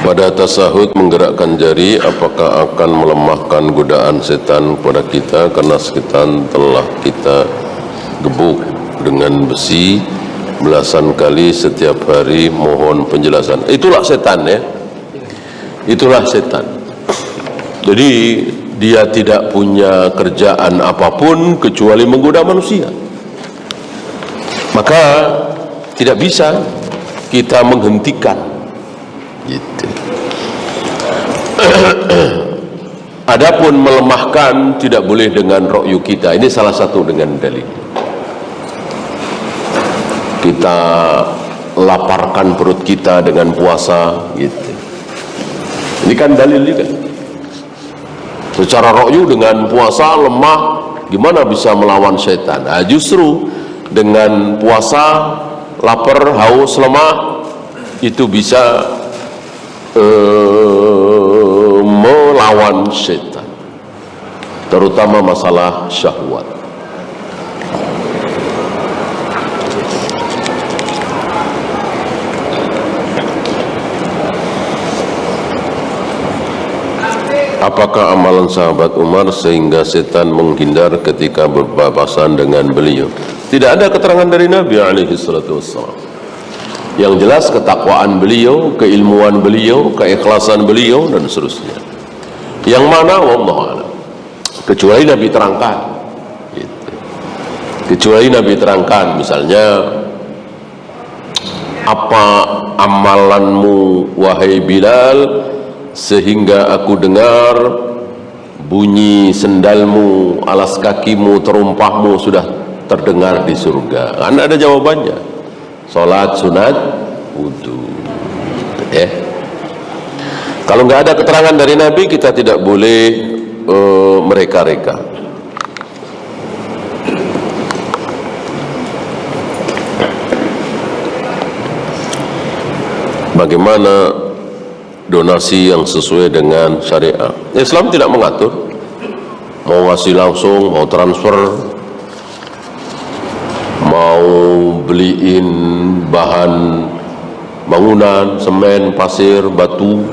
Pada tasahud menggerakkan jari, apakah akan melemahkan godaan setan kepada kita karena setan telah kita gebuk dengan besi belasan kali setiap hari? Mohon penjelasan. Itulah setan ya. Itulah setan. Jadi dia tidak punya kerjaan apapun kecuali menggoda manusia. Maka tidak bisa kita menghentikan gitu. Adapun melemahkan tidak boleh dengan ra'yu kita. Ini salah satu dengan dalil. Kita laparkan perut kita dengan puasa gitu. Ini kan dalil juga. Secara ra'yu dengan puasa lemah, gimana bisa melawan setan? Nah, justru dengan puasa lapar, haus, lemah itu bisa melawan setan, terutama masalah syahwat. Apakah amalan sahabat Umar sehingga setan menghindar ketika berpapasan dengan beliau? Tidak ada keterangan dari Nabi SAW. Yang jelas ketakwaan beliau, keilmuan beliau, keikhlasan beliau dan seterusnya. Yang mana wallahu a'lam. Kecuali Nabi terangkan gitu. Kecuali Nabi terangkan, misalnya, apa amalanmu wahai Bilal sehingga aku dengar bunyi sendalmu, alas kakimu, terumpahmu sudah terdengar di surga? Kan ada jawabannya. Salat sunat wudu. Kalau nggak ada keterangan dari Nabi, kita tidak boleh mereka-reka. Bagaimana donasi yang sesuai dengan syariah? Islam tidak mengatur. Mau ngasih langsung, mau transfer, mau beliin bahan bangunan, semen, pasir, batu,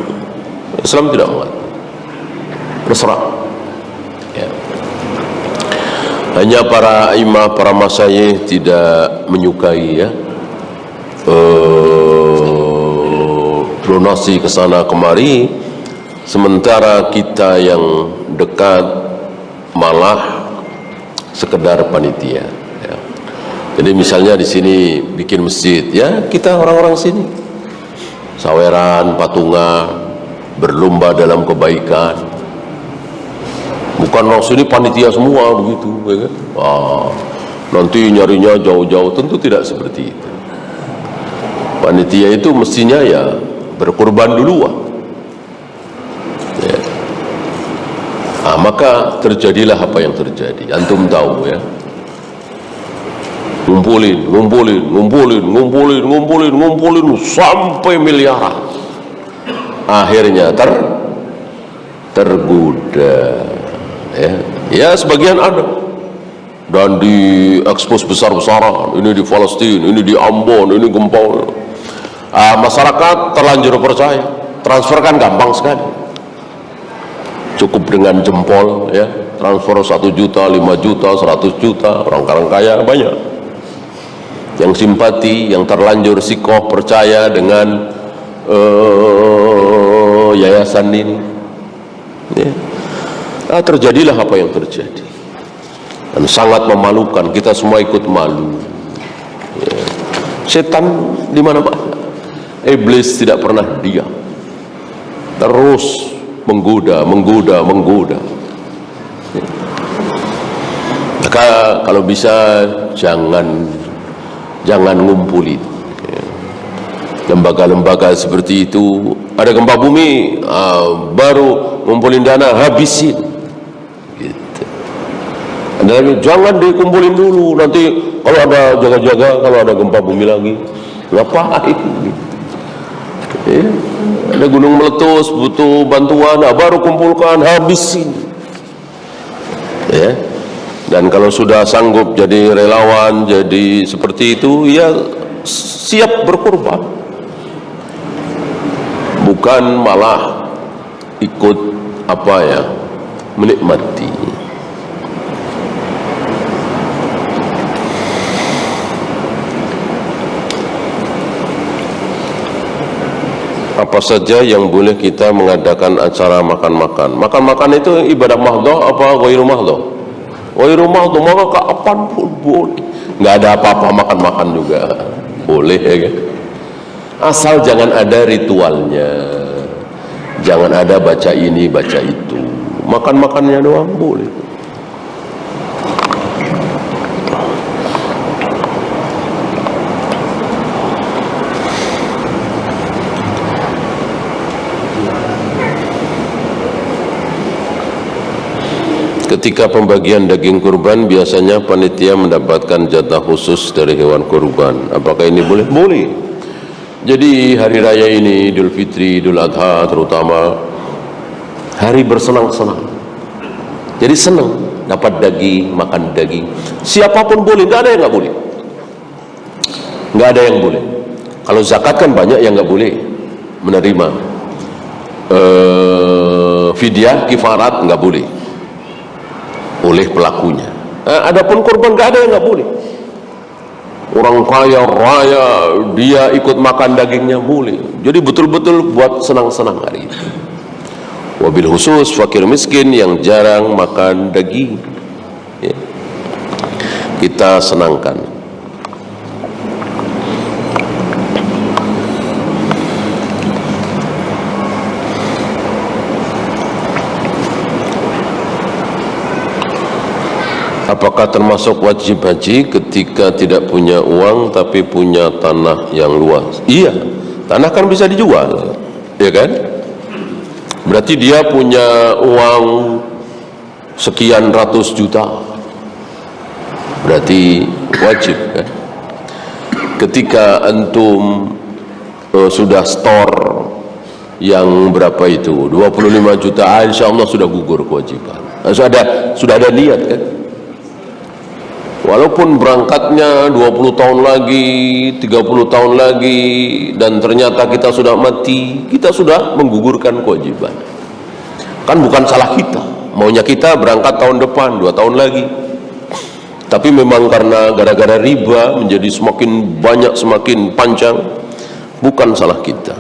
Islam tidak mengatur. Terserah ya. Hanya para imam, para masyayikh tidak menyukai ya donasi ke sana kemari, sementara kita yang dekat malah sekedar panitia. Jadi misalnya di sini bikin masjid, ya kita orang-orang sini saweran, patungan, berlomba dalam kebaikan. Bukan orang sini panitia semua begitu, ya kan? Nanti nyarinya jauh-jauh, tentu tidak seperti itu. Panitia itu mestinya ya berkorban duluan. Ya. Maka terjadilah apa yang terjadi. Antum tahu ya. Ngumpulin sampai miliaran. Akhirnya tergoda. Ya sebagian ada. Dan diekspos besar-besaran. Ini di Palestina, ini di Ambon, ini gempa. Masyarakat terlanjur percaya. Transfer kan gampang sekali. Cukup dengan jempol ya. Transfer 1 juta, 5 juta, 100 juta. Orang kaya banyak yang simpati, yang terlanjur sikoh percaya dengan yayasan ini ya. Terjadilah apa yang terjadi dan sangat memalukan. Kita semua ikut malu ya. Setan di mana-mana, iblis tidak pernah diam, terus menggoda ya. Maka kalau bisa jangan ngumpulin ya. Lembaga-lembaga seperti itu, ada gempa bumi baru ngumpulin dana, habisin gitu. Jangan dikumpulin dulu, nanti kalau ada jaga-jaga, kalau ada gempa bumi lagi ngapain gitu. Ya. Ada gunung meletus butuh bantuan, baru kumpulkan, habisin ya. Dan kalau sudah sanggup jadi relawan, jadi seperti itu, ya siap berkorban. bukan malah ikut menikmati. Apa saja yang boleh kita mengadakan acara makan-makan? Makan-makan itu ibadah mahdhah apa ghairu mahdhah? Ghairu mahdhah, maka kapan pun boleh. Nggak ada apa-apa, makan-makan juga boleh, ya kan? Asal jangan ada ritualnya, jangan ada baca ini baca itu. Makan-makannya doang boleh. Ketika pembagian daging kurban, biasanya panitia mendapatkan jatah khusus dari hewan kurban. Apakah ini boleh? Boleh. Jadi hari raya ini, Idul Fitri, Idul Adha terutama, hari bersenang-senang. Jadi senang dapat daging, makan daging. Siapapun boleh, nggak ada yang nggak boleh. Nggak ada yang boleh. Kalau zakat kan banyak yang nggak boleh menerima. Fidyah, kifarat nggak boleh oleh pelakunya. Adapun kurban nggak ada yang nggak boleh. Orang kaya raya dia ikut makan dagingnya boleh. Jadi betul-betul buat senang-senang hari itu. Wabil khusus fakir miskin yang jarang makan daging, ya, kita senangkan. Apakah termasuk wajib haji ketika tidak punya uang tapi punya tanah yang luas? Iya, tanah kan bisa dijual, ya kan? Berarti dia punya uang sekian ratus juta, berarti wajib kan? Ketika antum sudah store yang berapa itu, 25 juta, insya Allah sudah gugur kewajiban. Sudah ada niat kan? Walaupun berangkatnya 20 tahun lagi, 30 tahun lagi, dan ternyata kita sudah mati, kita sudah menggugurkan kewajiban. Kan bukan salah kita, maunya kita berangkat tahun depan, 2 tahun lagi. Tapi memang karena gara-gara riba menjadi semakin banyak, semakin panjang, bukan salah kita.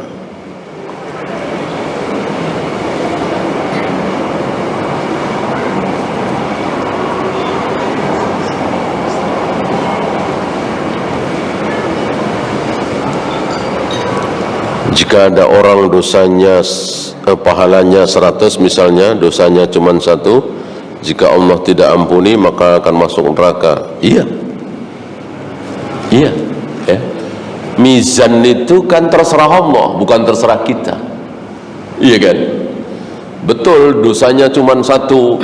Jika ada orang dosanya pahalanya 100 misalnya, dosanya cuma 1, jika Allah tidak ampuni maka akan masuk neraka. Iya, ya. Mizan itu kan terserah Allah, bukan terserah kita. Iya kan? Betul, dosanya cuma 1,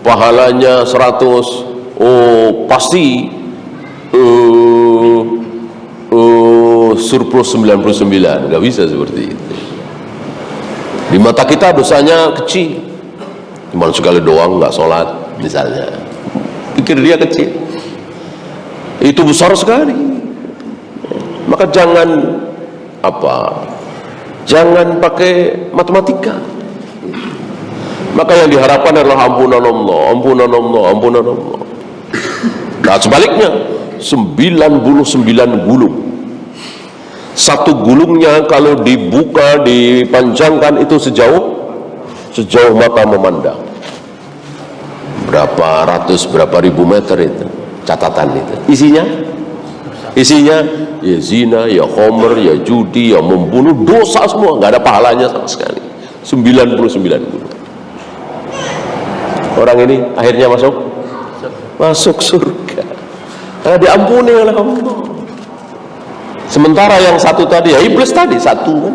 pahalanya 100. Oh, pasti surplus 99, nggak bisa seperti itu. Di mata kita dosanya kecil, cuma sekali doang nggak sholat misalnya, pikir dia kecil, itu besar sekali. Maka jangan pakai matematika. Maka yang diharapkan adalah ampunan Allah, ampunan Allah, ampunan Allah. Nah sebaliknya 99 gulung, satu gulungnya kalau dibuka, dipanjangkan itu sejauh mata memandang. Berapa ratus, berapa ribu meter itu catatan itu. Isinya ya zina, ya homer, ya judi, ya membunuh, dosa semua, nggak ada pahalanya sama sekali. 99 gulung. Orang ini akhirnya masuk surga karena diampuni oleh Allah. Sementara yang satu tadi, ya iblis tadi satu kan.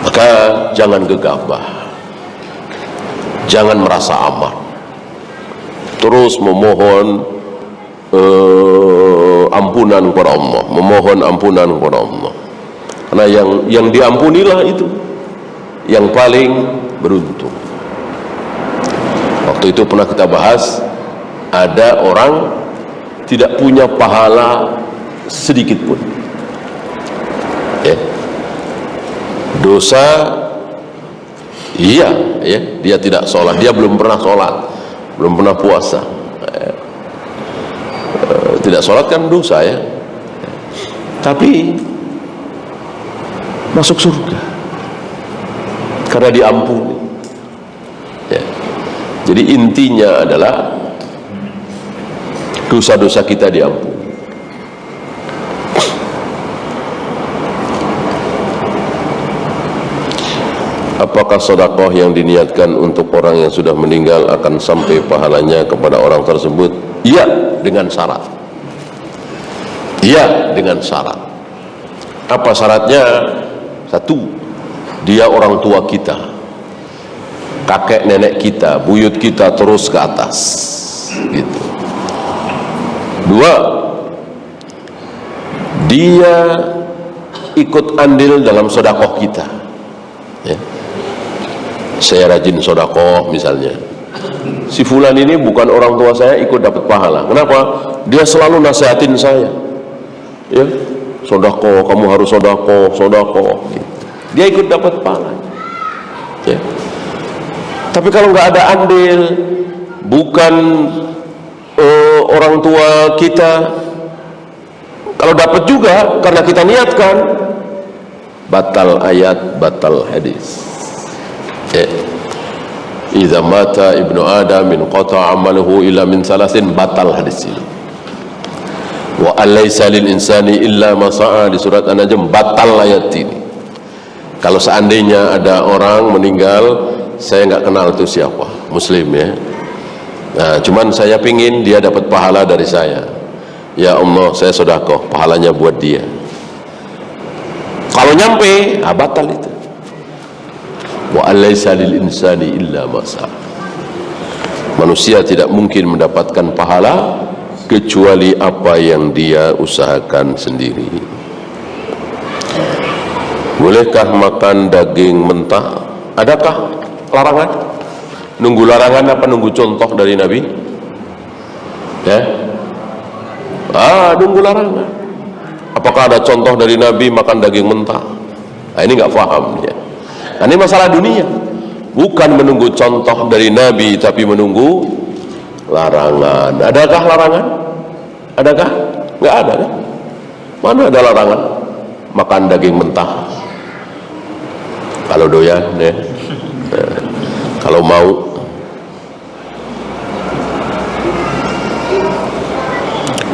Maka jangan gegabah, jangan merasa aman, terus memohon ampunan kepada Allah, memohon ampunan kepada Allah. Karena yang diampunilah itu yang paling beruntung. Waktu itu pernah kita bahas, ada orang tidak punya pahala sedikit pun, Dosa, iya, ya, dia tidak sholat, dia belum pernah sholat, belum pernah puasa. Tidak sholat kan dosa ya, tapi masuk surga karena diampuni. Ya. Jadi intinya adalah dosa-dosa kita diampuni. Apakah sedekah yang diniatkan untuk orang yang sudah meninggal akan sampai pahalanya kepada orang tersebut? Iya, dengan syarat. Iya, dengan syarat. Apa syaratnya? Satu, dia orang tua kita, kakek nenek kita, buyut kita terus ke atas, gitu. Dua, dia ikut andil dalam sedekah kita. Ya. Saya rajin sedekah misalnya, si fulan ini bukan orang tua saya, ikut dapat pahala. Kenapa? Dia selalu nasihatin saya, ya, sedekah, kamu harus sedekah, sedekah. Dia ikut dapat pahala. Ya. Tapi kalau nggak ada andil, bukan orang tua kita, kalau dapat juga karena kita niatkan, batal ayat, batal hadis. Idza mata ibnu adam min qata amaluhu illa min salasin, batal hadis ini. Wa alaysa lil insani illa ma sa'a, di surat An-Najm, batal ayat ini. Kalau seandainya ada orang meninggal, saya nggak kenal itu siapa, muslim ya. Nah, cuman saya pingin dia dapat pahala dari saya. Ya Allah, saya sedekah, pahalanya buat dia. Kalau nyampe, batal itu. Wa alaysa lil insani illa ma sa'a. Manusia tidak mungkin mendapatkan pahala kecuali apa yang dia usahakan sendiri. Bolehkah makan daging mentah? Adakah larangan? Nunggu larangan apa nunggu contoh dari Nabi? Ya, nunggu larangan. Apakah ada contoh dari Nabi makan daging mentah? Nah, ini nggak paham ya. Nah, ini masalah dunia, bukan menunggu contoh dari Nabi, tapi menunggu larangan. Adakah larangan? Adakah? Nggak ada kan? Mana ada larangan makan daging mentah? Kalau doyan ya, kalau mau.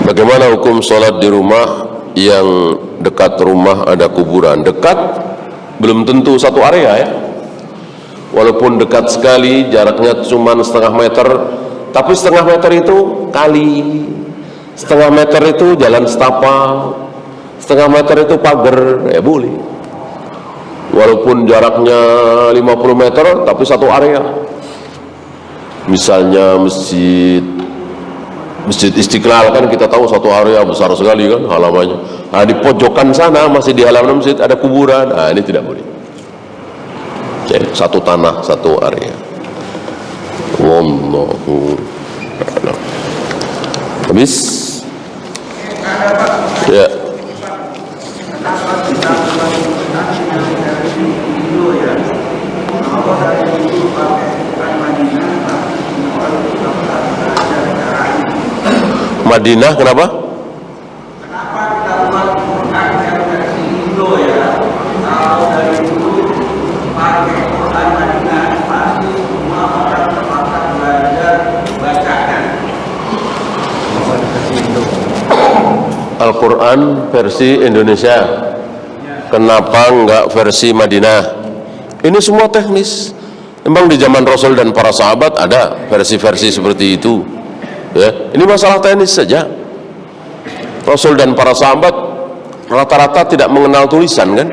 Bagaimana hukum sholat di rumah yang dekat rumah ada kuburan? Dekat belum tentu satu area ya. Walaupun dekat sekali, jaraknya cuma setengah meter, tapi setengah meter itu kali, setengah meter itu jalan setapak, setengah meter itu pagar, ya boleh. Walaupun jaraknya 50 meter, tapi satu area. Misalnya masjid Istiqlal kan kita tahu satu area besar sekali kan halamannya. Nah, di pojokan sana masih di halaman masjid ada kuburan. Nah, ini tidak boleh. Jadi, satu tanah, satu area. Wallahu a'lam. Habis? Ya. Madinah kenapa? Kenapa kita buat Quran yang versi Indo ya? Kalau dari dulu pakai Quran Madinah, pasti semua orang terpaksa belajar bacaan. Al-Quran versi Indonesia. Kenapa enggak versi Madinah? Ini semua teknis. Memang di zaman Rasul dan para sahabat ada versi-versi seperti itu. Ya, ini masalah teknis saja. Rasul dan para sahabat rata-rata tidak mengenal tulisan kan.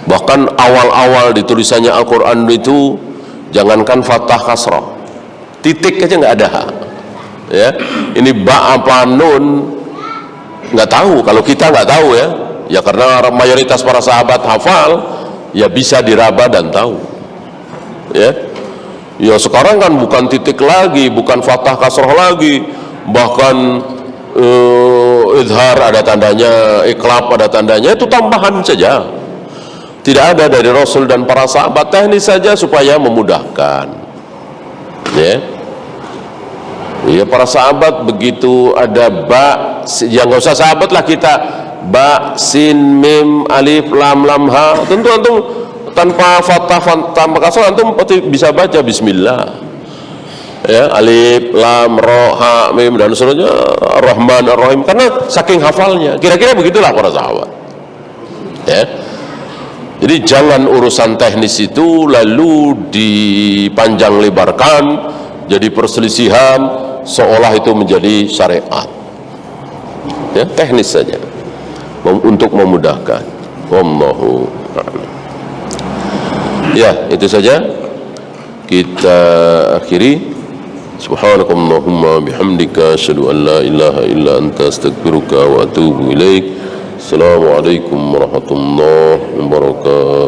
Bahkan awal-awal di tulisannya Al-Quran itu jangankan fathah kasrah, titik aja nggak ada. Ya, ini ba apa nun nggak tahu. Kalau kita nggak tahu ya, ya karena mayoritas para sahabat hafal, ya bisa diraba dan tahu. Ya. Ya sekarang kan bukan titik lagi, bukan fathah kasroh lagi, bahkan idhar ada tandanya, iklab ada tandanya, itu tambahan saja. Tidak ada dari Rasul dan para sahabat, teknis saja supaya memudahkan. Ya. Ya, para sahabat begitu ada ba, ya nggak usah sahabat lah kita, ba, sin, mim, alif, lam, lam, ha, tentu antum tanpa fathah, tanpa kasrah antum bisa baca bismillah. Ya, alif, lam, ro, ha, mim dan seterusnya, Ar-Rahman, Ar-Rahim, karena saking hafalnya. Kira-kira begitulah para sahabat. Ya. Jadi jangan urusan teknis itu lalu dipanjang lebarkan jadi perselisihan seolah itu menjadi syariat. Ya, teknis saja untuk memudahkan. Wallahu a'lam. Ya, itu saja kita akhiri. Subhanakallahumma bihamdika asyhadu an la ilaha illa anta astaghfiruka wa atubu ilaik. Assalamualaikum warahmatullahi wabarakatuh.